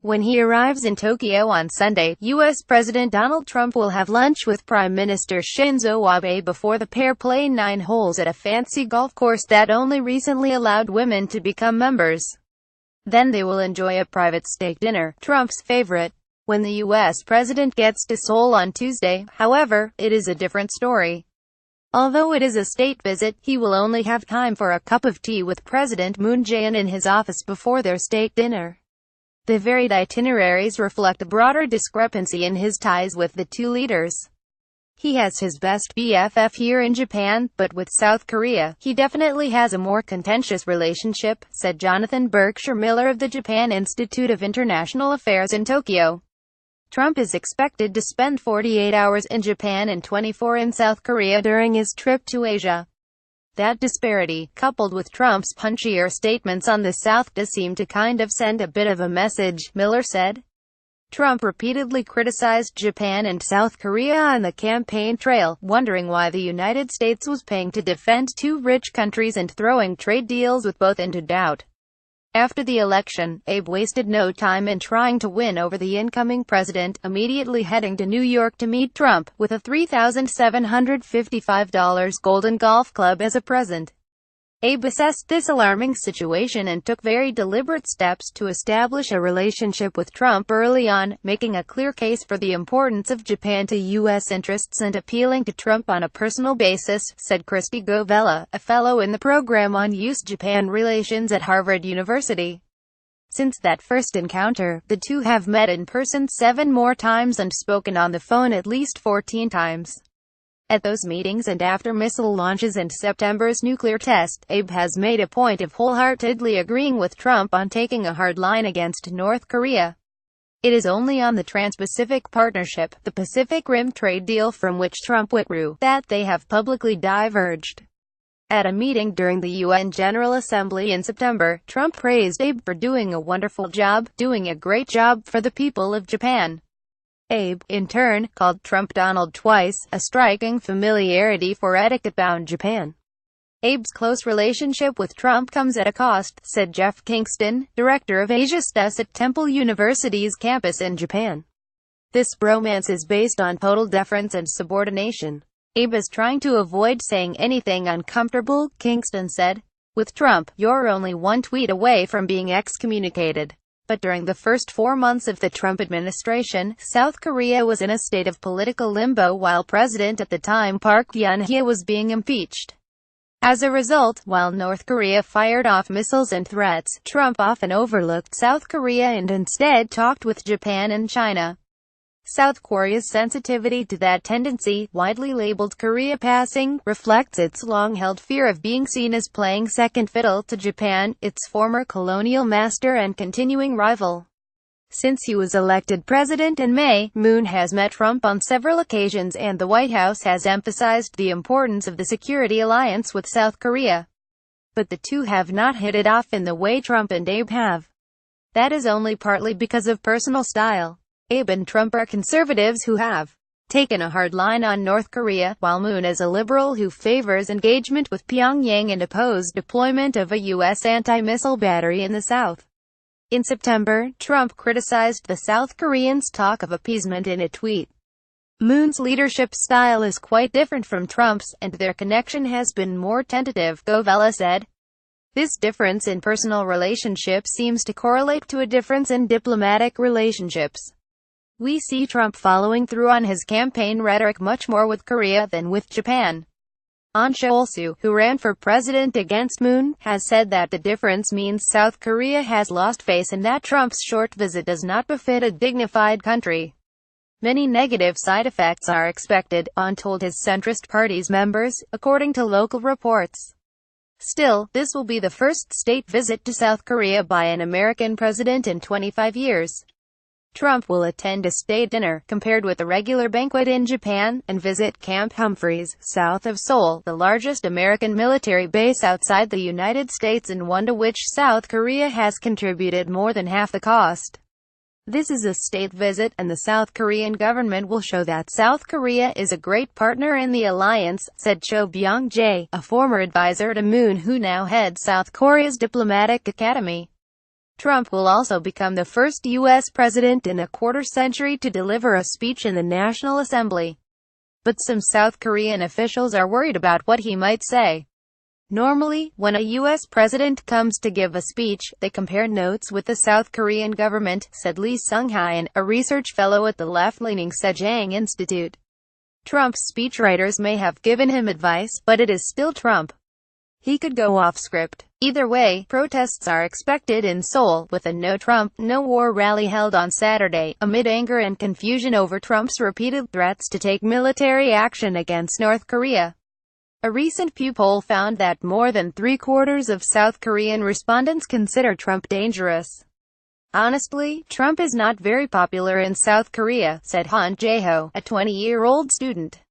When he arrives in Tokyo on Sunday, U.S. President Donald Trump will have lunch with Prime Minister Shinzo Abe before the pair play 9 holes at a fancy golf course that only recently allowed women to become members. Then they will enjoy a private steak dinner, Trump's favorite. When the U.S. president gets to Seoul on Tuesday, however, it is a different story. Although it is a state visit, he will only have time for a cup of tea with President Moon Jae-in in his office before their steak dinner. The varied itineraries reflect a broader discrepancy in his ties with the two leaders. He has his best BFF here in Japan, but with South Korea, he definitely has a more contentious relationship, said Jonathan Berkshire Miller of the Japan Institute of International Affairs in Tokyo. Trump is expected to spend 48 hours in Japan and 24 in South Korea during his trip to Asia. That disparity, coupled with Trump's punchier statements on the South, does seem to kind of send a bit of a message, Miller said. Trump repeatedly criticized Japan and South Korea on the campaign trail, wondering why the United States was paying to defend two rich countries and throwing trade deals with both into doubt. After the election, Abe wasted no time in trying to win over the incoming president, immediately heading to New York to meet Trump, with a $3,755 Golden Golf Club as a present. Abe assessed this alarming situation and took very deliberate steps to establish a relationship with Trump early on, making a clear case for the importance of Japan to U.S. interests and appealing to Trump on a personal basis, said Christy Govella, a fellow in the program on U.S.-Japan relations at Harvard University. Since that first encounter, the two have met in person 7 more times and spoken on the phone at least 14 times. At those meetings and after missile launches and September's nuclear test, Abe has made a point of wholeheartedly agreeing with Trump on taking a hard line against North Korea. It is only on the Trans-Pacific Partnership, the Pacific Rim trade deal from which Trump withdrew, that they have publicly diverged. At a meeting during the UN General Assembly in September, Trump praised Abe for doing a wonderful job, doing a great job for the people of Japan. Abe, in turn, called Trump Donald twice, a striking familiarity for etiquette-bound Japan. Abe's close relationship with Trump comes at a cost, said Jeff Kingston, director of Asia Studies at Temple University's campus in Japan. This bromance is based on total deference and subordination. Abe is trying to avoid saying anything uncomfortable, Kingston said. With Trump, you're only one tweet away from being excommunicated. But during the first 4 months of the Trump administration, South Korea was in a state of political limbo while President at the time Park Geun-hye was being impeached. As a result, while North Korea fired off missiles and threats, Trump often overlooked South Korea and instead talked with Japan and China. South Korea's sensitivity to that tendency, widely labeled Korea passing, reflects its long-held fear of being seen as playing second fiddle to Japan, its former colonial master and continuing rival. Since he was elected president in May, Moon has met Trump on several occasions and the White House has emphasized the importance of the security alliance with South Korea. But the two have not hit it off in the way Trump and Abe have. That is only partly because of personal style. Abe and Trump are conservatives who have taken a hard line on North Korea, while Moon is a liberal who favors engagement with Pyongyang and opposed deployment of a U.S. anti-missile battery in the South. In September, Trump criticized the South Koreans' talk of appeasement in a tweet. Moon's leadership style is quite different from Trump's, and their connection has been more tentative, Govella said. This difference in personal relationships seems to correlate to a difference in diplomatic relationships. We see Trump following through on his campaign rhetoric much more with Korea than with Japan. Ahn Cheol-soo, who ran for president against Moon, has said that the difference means South Korea has lost face and that Trump's short visit does not befit a dignified country. Many negative side effects are expected, Ahn told his centrist party's members, according to local reports. Still, this will be the first state visit to South Korea by an American president in 25 years. Trump will attend a state dinner, compared with a regular banquet in Japan, and visit Camp Humphreys, south of Seoul, the largest American military base outside the United States and one to which South Korea has contributed more than half the cost. This is a state visit, and the South Korean government will show that South Korea is a great partner in the alliance, said Cho Byung-jae, a former advisor to Moon who now heads South Korea's diplomatic academy. Trump will also become the first U.S. president in a quarter-century to deliver a speech in the National Assembly. But some South Korean officials are worried about what he might say. Normally, when a U.S. president comes to give a speech, they compare notes with the South Korean government, said Lee Sung-hyun, a research fellow at the left-leaning Jae-in Institute. Trump's speechwriters may have given him advice, but it is still Trump. He could go off script. Either way, protests are expected in Seoul, with a No Trump, No War rally held on Saturday, amid anger and confusion over Trump's repeated threats to take military action against North Korea. A recent Pew poll found that more than three-quarters of South Korean respondents consider Trump dangerous. Honestly, Trump is not very popular in South Korea, said Han Jae-ho, a 20-year-old student.